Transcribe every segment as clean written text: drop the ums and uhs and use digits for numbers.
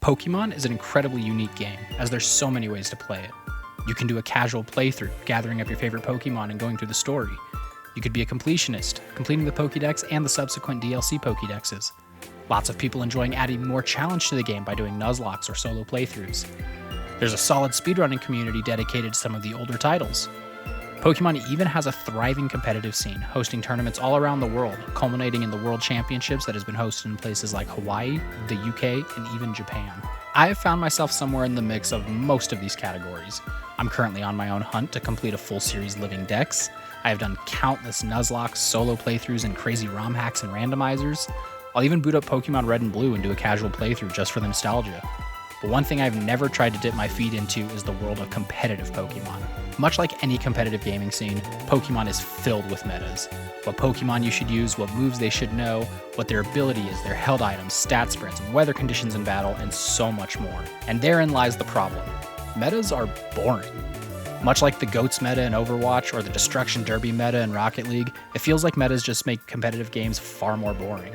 Pokémon is an incredibly unique game, as there's so many ways to play it. You can do a casual playthrough, gathering up your favorite Pokémon and going through the story. You could be a completionist, completing the Pokédex and the subsequent DLC Pokédexes. Lots of people enjoying adding more challenge to the game by doing Nuzlockes or solo playthroughs. There's a solid speedrunning community dedicated to some of the older titles. Pokémon even has a thriving competitive scene, hosting tournaments all around the world, culminating in the World Championships that has been hosted in places like Hawaii, the UK, and even Japan. I have found myself somewhere in the mix of most of these categories. I'm currently on my own hunt to complete a full series Living Dex. I have done countless Nuzlockes, solo playthroughs, and crazy ROM hacks and randomizers. I'll even boot up Pokémon Red and Blue and do a casual playthrough just for the nostalgia. But one thing I've never tried to dip my feet into is the world of competitive Pokémon. Much like any competitive gaming scene, Pokémon is filled with metas. What Pokémon you should use, what moves they should know, what their ability is, their held items, stat spreads, weather conditions in battle, and so much more. And therein lies the problem. Metas are boring. Much like the GOATS meta in Overwatch or the Destruction Derby meta in Rocket League, it feels like metas just make competitive games far more boring.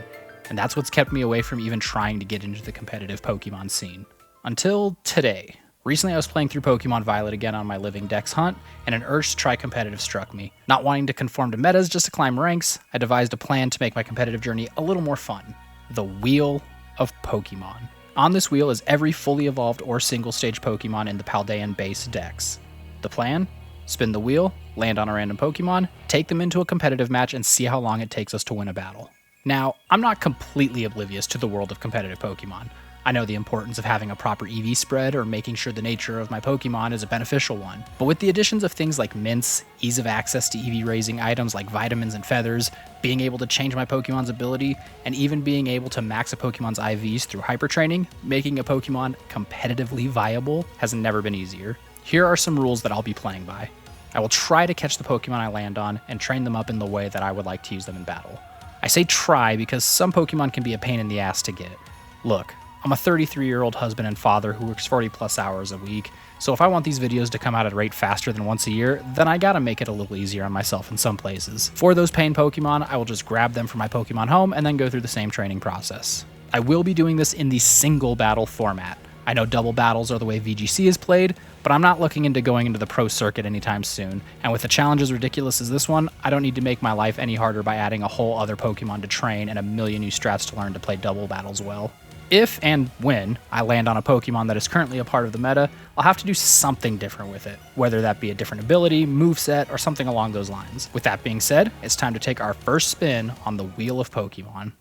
And that's what's kept me away from even trying to get into the competitive Pokémon scene. Until today. Recently I was playing through Pokemon Violet again on my Living Dex hunt, and an urge to try competitive struck me. Not wanting to conform to metas just to climb ranks, I devised a plan to make my competitive journey a little more fun. The Wheel of Pokemon. On this wheel is every fully evolved or single stage Pokemon in the Paldean base dex. The plan? Spin the wheel, land on a random Pokemon, take them into a competitive match, and see how long it takes us to win a battle. Now, I'm not completely oblivious to the world of competitive Pokemon. I know the importance of having a proper EV spread or making sure the nature of my Pokemon is a beneficial one. But with the additions of things like mints, ease of access to EV raising items like vitamins and feathers, being able to change my Pokemon's ability, and even being able to max a Pokemon's IVs through hyper training, making a Pokemon competitively viable has never been easier. Here are some rules that I'll be playing by. I will try to catch the Pokemon I land on and train them up in the way that I would like to use them in battle. I say try because some Pokemon can be a pain in the ass to get. Look, I'm a 33-year-old husband and father who works 40 plus hours a week, so if I want these videos to come out at a rate faster than once a year, then I gotta make it a little easier on myself in some places. For those pain Pokemon, I will just grab them from my Pokemon home and then go through the same training process. I will be doing this in the single battle format. I know double battles are the way VGC is played, but I'm not looking into going into the pro circuit anytime soon, and with a challenge as ridiculous as this one, I don't need to make my life any harder by adding a whole other Pokemon to train and a million new strats to learn to play double battles well. If and when I land on a Pokemon that is currently a part of the meta, I'll have to do something different with it, whether that be a different ability, moveset, or something along those lines. With that being said, it's time to take our first spin on the Wheel of Pokemon.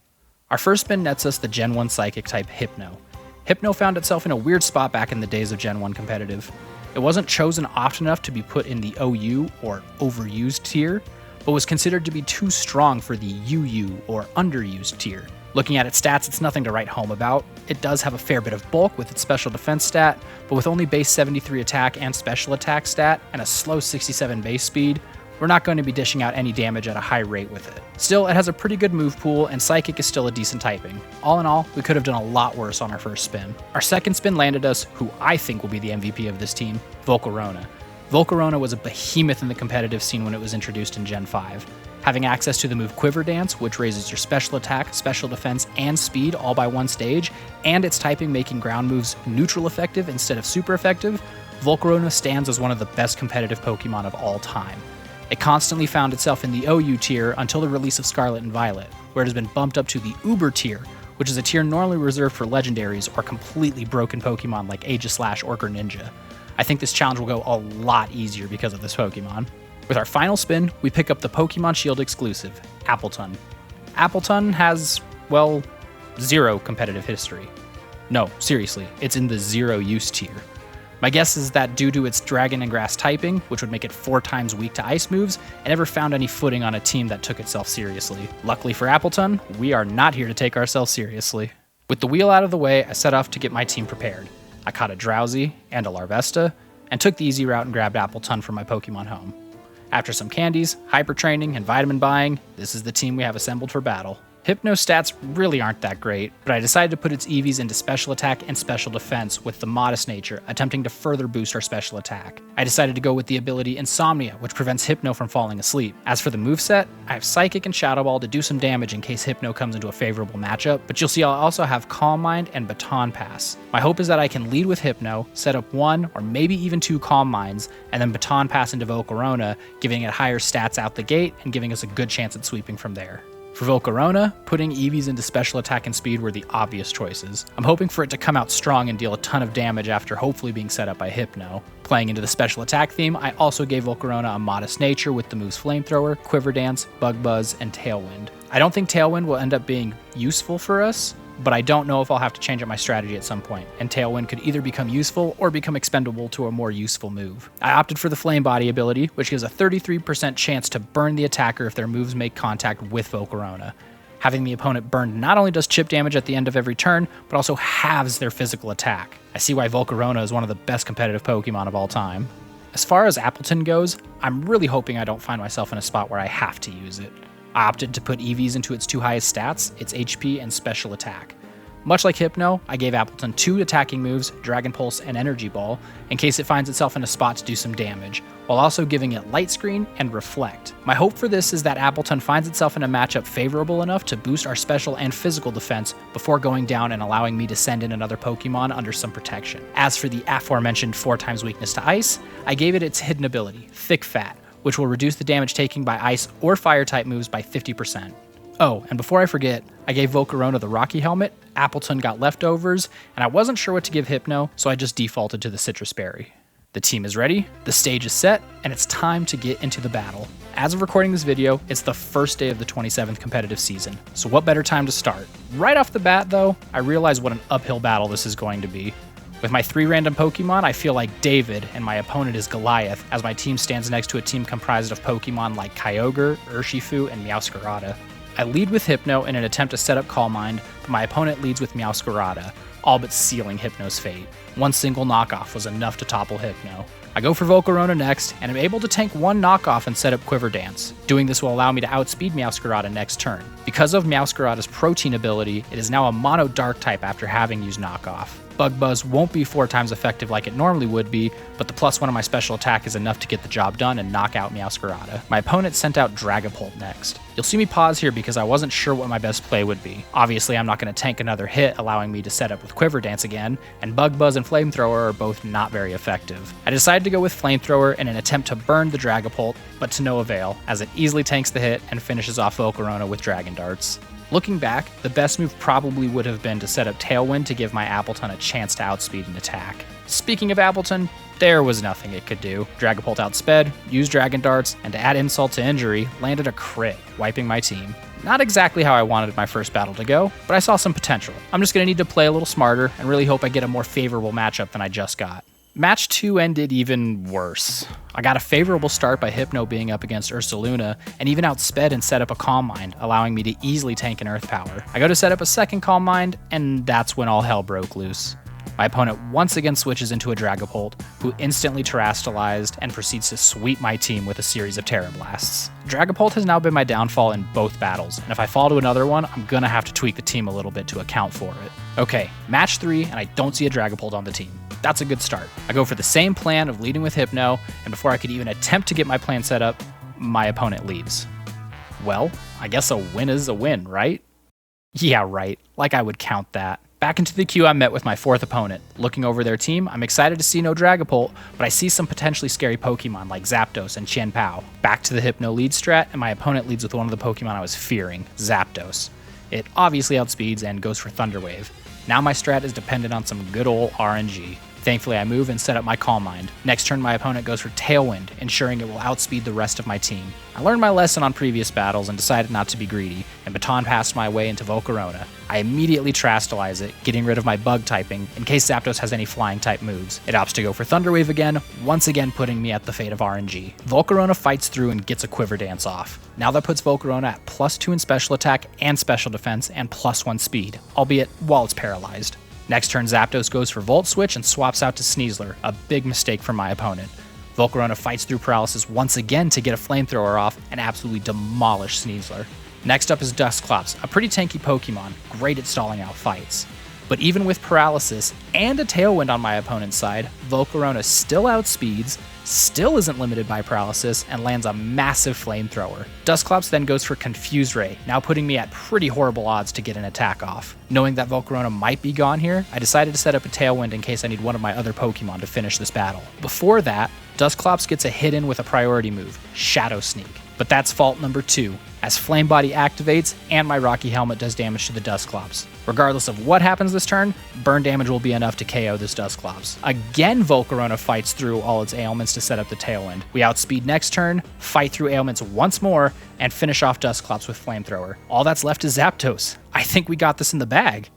Our first spin nets us the Gen 1 Psychic type Hypno. Hypno found itself in a weird spot back in the days of Gen 1 competitive. It wasn't chosen often enough to be put in the OU, or overused tier, but was considered to be too strong for the UU, or underused tier. Looking at its stats, it's nothing to write home about. It does have a fair bit of bulk with its special defense stat, but with only base 73 attack and special attack stat, and a slow 67 base speed, we're not going to be dishing out any damage at a high rate with it. Still, it has a pretty good move pool, and Psychic is still a decent typing. All in all, we could have done a lot worse on our first spin. Our second spin landed us who I think will be the MVP of this team, Volcarona. Volcarona was a behemoth in the competitive scene when it was introduced in Gen 5. Having access to the move Quiver Dance, which raises your special attack, special defense, and speed all by one stage, and its typing making ground moves neutral effective instead of super effective, Volcarona stands as one of the best competitive Pokemon of all time. It constantly found itself in the OU tier until the release of Scarlet and Violet, where it has been bumped up to the Uber tier, which is a tier normally reserved for legendaries or completely broken Pokemon like Aegislash or Greninja. I think this challenge will go a lot easier because of this Pokemon. With our final spin, we pick up the Pokemon Shield exclusive, Appletun. Appletun has, well, zero competitive history. No, seriously, it's in the zero use tier. My guess is that due to its Dragon and Grass typing, which would make it 4 times weak to ice moves, it never found any footing on a team that took itself seriously. Luckily for Appletun, we are not here to take ourselves seriously. With the wheel out of the way, I set off to get my team prepared. I caught a Drowsy and a Larvesta, and took the easy route and grabbed Appletun from my Pokemon home. After some candies, hyper training, and vitamin buying, this is the team we have assembled for battle. Hypno stats really aren't that great, but I decided to put its EVs into special attack and special defense with the modest nature, attempting to further boost our special attack. I decided to go with the ability Insomnia, which prevents Hypno from falling asleep. As for the moveset, I have Psychic and Shadow Ball to do some damage in case Hypno comes into a favorable matchup, but you'll see I'll also have Calm Mind and Baton Pass. My hope is that I can lead with Hypno, set up 1 or maybe even 2 Calm Minds, and then Baton Pass into Volcarona, giving it higher stats out the gate and giving us a good chance at sweeping from there. For Volcarona, putting EVs into special attack and speed were the obvious choices. I'm hoping for it to come out strong and deal a ton of damage after hopefully being set up by Hypno. Playing into the special attack theme, I also gave Volcarona a modest nature with the moves Flamethrower, Quiver Dance, Bug Buzz, and Tailwind. I don't think Tailwind will end up being useful for us, but I don't know if I'll have to change up my strategy at some point, and Tailwind could either become useful or become expendable to a more useful move. I opted for the Flame Body ability, which gives a 33% chance to burn the attacker if their moves make contact with Volcarona. Having the opponent burned not only does chip damage at the end of every turn, but also halves their physical attack. I see why Volcarona is one of the best competitive Pokemon of all time. As far as Appleton goes, I'm really hoping I don't find myself in a spot where I have to use it. I opted to put EVs into its 2 highest stats, its HP and special attack. Much like Hypno, I gave Appleton 2 attacking moves, Dragon Pulse and Energy Ball, in case it finds itself in a spot to do some damage, while also giving it Light Screen and Reflect. My hope for this is that Appleton finds itself in a matchup favorable enough to boost our special and physical defense before going down and allowing me to send in another Pokemon under some protection. As for the aforementioned 4x weakness to Ice, I gave it its hidden ability, Thick Fat, which will reduce the damage taken by Ice or Fire-type moves by 50%. Oh, and before I forget, I gave Volcarona the Rocky Helmet, Appleton got leftovers, and I wasn't sure what to give Hypno, so I just defaulted to the Citrus Berry. The team is ready, the stage is set, and it's time to get into the battle. As of recording this video, it's the first day of the 27th competitive season, so what better time to start? Right off the bat, though, I realize what an uphill battle this is going to be. With my 3 random Pokemon, I feel like David, and my opponent is Goliath, as my team stands next to a team comprised of Pokemon like Kyogre, Urshifu, and Meowscarada. I lead with Hypno in an attempt to set up Calm Mind, but my opponent leads with Meowscarada, all but sealing Hypno's fate. One single knockoff was enough to topple Hypno. I go for Volcarona next, and am able to tank 1 knockoff and set up Quiver Dance. Doing this will allow me to outspeed Meowscarada next turn. Because of Meowscarada's Protein ability, it is now a Mono Dark type after having used knockoff. Bug Buzz won't be 4 times effective like it normally would be, but the +1 of my special attack is enough to get the job done and knock out Meowscarada. My opponent sent out Dragapult next. You'll see me pause here because I wasn't sure what my best play would be. Obviously, I'm not going to tank another hit, allowing me to set up with Quiver Dance again, and Bug Buzz and Flamethrower are both not very effective. I decided to go with Flamethrower in an attempt to burn the Dragapult, but to no avail, as it easily tanks the hit and finishes off Volcarona with Dragon Darts. Looking back, the best move probably would have been to set up Tailwind to give my Appleton a chance to outspeed an attack. Speaking of Appleton, there was nothing it could do. Dragapult outsped, used Dragon Darts, and to add insult to injury, landed a crit, wiping my team. Not exactly how I wanted my first battle to go, but I saw some potential. I'm just going to need to play a little smarter and really hope I get a more favorable matchup than I just got. Match 2 ended even worse. I got a favorable start by Hypno being up against Ursaluna, and even outsped and set up a Calm Mind, allowing me to easily tank an Earth Power. I go to set up a second Calm Mind, and that's when all hell broke loose. My opponent once again switches into a Dragapult, who instantly terastallized and proceeds to sweep my team with a series of Terra Blasts. Dragapult has now been my downfall in both battles, and if I fall to another one, I'm gonna have to tweak the team a little bit to account for it. Okay, match 3, and I don't see a Dragapult on the team. That's a good start. I go for the same plan of leading with Hypno, and before I could even attempt to get my plan set up, my opponent leaves. Well, I guess a win is a win, right? Yeah, right. Like I would count that. Back into the queue, I met with my 4th opponent. Looking over their team, I'm excited to see no Dragapult, but I see some potentially scary Pokemon like Zapdos and Chien-Pao. Back to the Hypno lead strat, and my opponent leads with one of the Pokemon I was fearing, Zapdos. It obviously outspeeds and goes for Thunder Wave. Now my strat is dependent on some good ol' RNG. Thankfully, I move and set up my Calm Mind. Next turn, my opponent goes for Tailwind, ensuring it will outspeed the rest of my team. I learned my lesson on previous battles and decided not to be greedy, and Baton passed my way into Volcarona. I immediately Terastallize it, getting rid of my Bug typing, in case Zapdos has any Flying type moves. It opts to go for Thunder Wave again, once again putting me at the fate of RNG. Volcarona fights through and gets a Quiver Dance off. Now that puts Volcarona at +2 in special attack and special defense, and +1 speed, albeit while it's paralyzed. Next turn, Zapdos goes for Volt Switch and swaps out to Sneasler, a big mistake from my opponent. Volcarona fights through paralysis once again to get a Flamethrower off and absolutely demolish Sneasler. Next up is Dusclops, a pretty tanky Pokemon, great at stalling out fights. But even with paralysis and a Tailwind on my opponent's side, Volcarona still outspeeds, still isn't limited by paralysis, and lands a massive flamethrower. Dusclops then goes for Confuse Ray, now putting me at pretty horrible odds to get an attack off. Knowing that Volcarona might be gone here, I decided to set up a Tailwind in case I need one of my other Pokemon to finish this battle. Before that, Dusclops gets a hit in with a priority move, Shadow Sneak. But that's fault number 2, as Flame Body activates and my Rocky Helmet does damage to the Dusclops. Regardless of what happens this turn, burn damage will be enough to KO this Dusclops. Again, Volcarona fights through all its ailments to set up the Tailwind. We outspeed next turn, fight through ailments once more, and finish off Dusclops with Flamethrower. All that's left is Zapdos. I think we got this in the bag.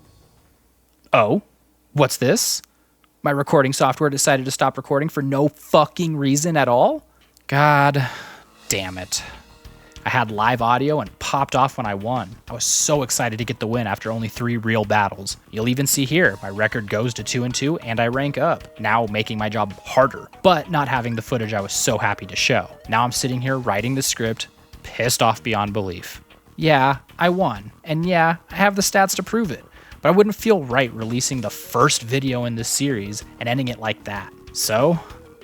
Oh, what's this? My recording software decided to stop recording for no fucking reason at all? God damn it. I had live audio and popped off when I won. I was so excited to get the win after only 3 real battles. You'll even see here, my record goes to 2-2 and I rank up, now making my job harder, but not having the footage I was so happy to show. Now I'm sitting here writing the script, pissed off beyond belief. Yeah, I won, and yeah, I have the stats to prove it, but I wouldn't feel right releasing the first video in this series and ending it like that. So,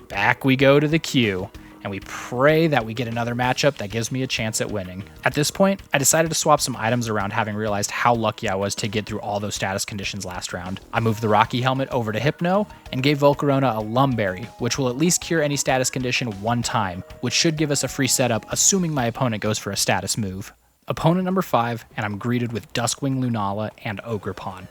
back we go to the queue, and we pray that we get another matchup that gives me a chance at winning. At this point, I decided to swap some items around, having realized how lucky I was to get through all those status conditions last round. I moved the Rocky Helmet over to Hypno and gave Volcarona a Lumberry, which will at least cure any status condition one time, which should give us a free setup assuming my opponent goes for a status move. Opponent number 5, and I'm greeted with Duskwing Lunala and Ogerpon.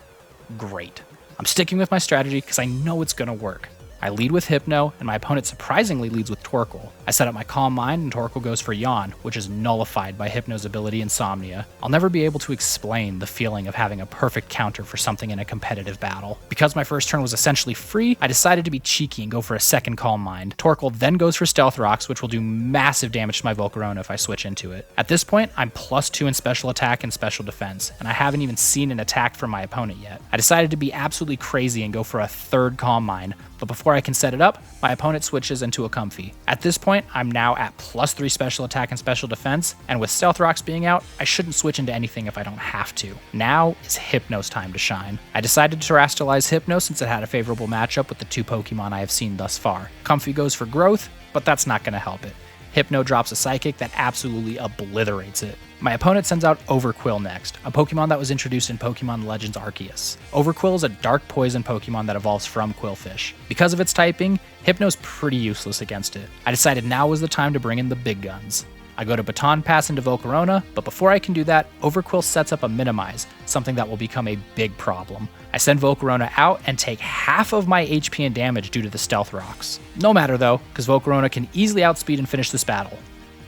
Great. I'm sticking with my strategy because I know it's gonna work. I lead with Hypno, and my opponent surprisingly leads with Torkoal. I set up my Calm Mind, and Torkoal goes for Yawn, which is nullified by Hypno's ability Insomnia. I'll never be able to explain the feeling of having a perfect counter for something in a competitive battle. Because my first turn was essentially free, I decided to be cheeky and go for a second Calm Mind. Torkoal then goes for Stealth Rocks, which will do massive damage to my Volcarona if I switch into it. At this point, I'm +2 in Special Attack and Special Defense, and I haven't even seen an attack from my opponent yet. I decided to be absolutely crazy and go for a third Calm Mind, but before I can set it up, my opponent switches into a Comfy. At this point, I'm now at +3 Special Attack and Special Defense, and with Stealth Rocks being out, I shouldn't switch into anything if I don't have to. Now is Hypno's time to shine. I decided to Terastallize Hypno since it had a favorable matchup with the 2 Pokemon I have seen thus far. Comfy goes for Growth, but that's not going to help it. Hypno drops a Psychic that absolutely obliterates it. My opponent sends out Overqwil next, a Pokemon that was introduced in Pokemon Legends Arceus. Overqwil is a dark poison Pokemon that evolves from Qwilfish. Because of its typing, Hypno's pretty useless against it. I decided now was the time to bring in the big guns. I go to Baton Pass into Volcarona, but before I can do that, Overqwil sets up a Minimize, something that will become a big problem. I send Volcarona out and take half of my HP and damage due to the Stealth Rocks. No matter though, because Volcarona can easily outspeed and finish this battle.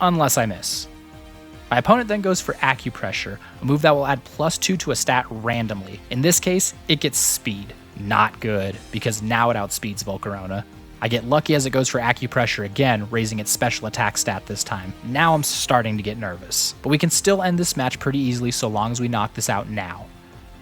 Unless I miss. My opponent then goes for Acupressure, a move that will add +2 to a stat randomly. In this case, it gets Speed. Not good, because now it outspeeds Volcarona. I get lucky as it goes for Acupressure again, raising its special attack stat this time. Now I'm starting to get nervous. But we can still end this match pretty easily so long as we knock this out now.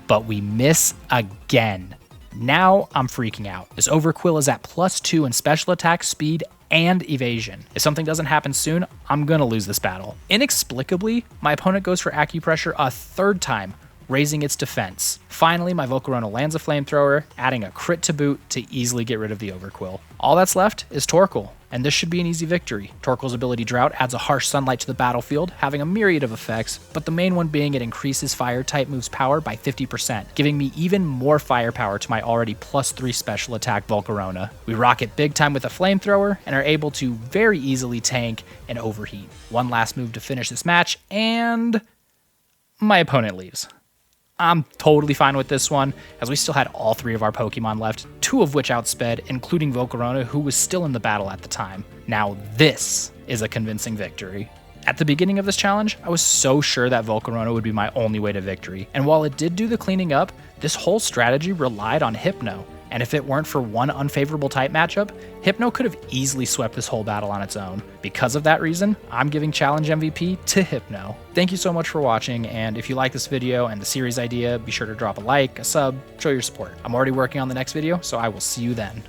But we miss again. Now I'm freaking out. This Overqwil is at +2 in special attack, speed, and evasion. If something doesn't happen soon, I'm gonna lose this battle. Inexplicably, my opponent goes for Acupressure a third time, raising its defense. Finally, my Volcarona lands a Flamethrower, adding a crit to boot to easily get rid of the Overqwil. All that's left is Torkoal, and this should be an easy victory. Torkoal's ability Drought adds a harsh sunlight to the battlefield, having a myriad of effects, but the main one being it increases Fire-type moves' power by 50%, giving me even more firepower to my already +3 special attack Volcarona. We rock it big time with a Flamethrower, and are able to very easily tank and overheat. One last move to finish this match, and my opponent leaves. I'm totally fine with this one, as we still had all 3 of our Pokemon left, 2 of which outsped, including Volcarona, who was still in the battle at the time. Now this is a convincing victory. At the beginning of this challenge, I was so sure that Volcarona would be my only way to victory, and while it did do the cleaning up, this whole strategy relied on Hypno, and if it weren't for one unfavorable type matchup, Hypno could have easily swept this whole battle on its own. Because of that reason, I'm giving Challenge MVP to Hypno. Thank you so much for watching, and if you like this video and the series idea, be sure to drop a like, a sub, show your support. I'm already working on the next video, so I will see you then.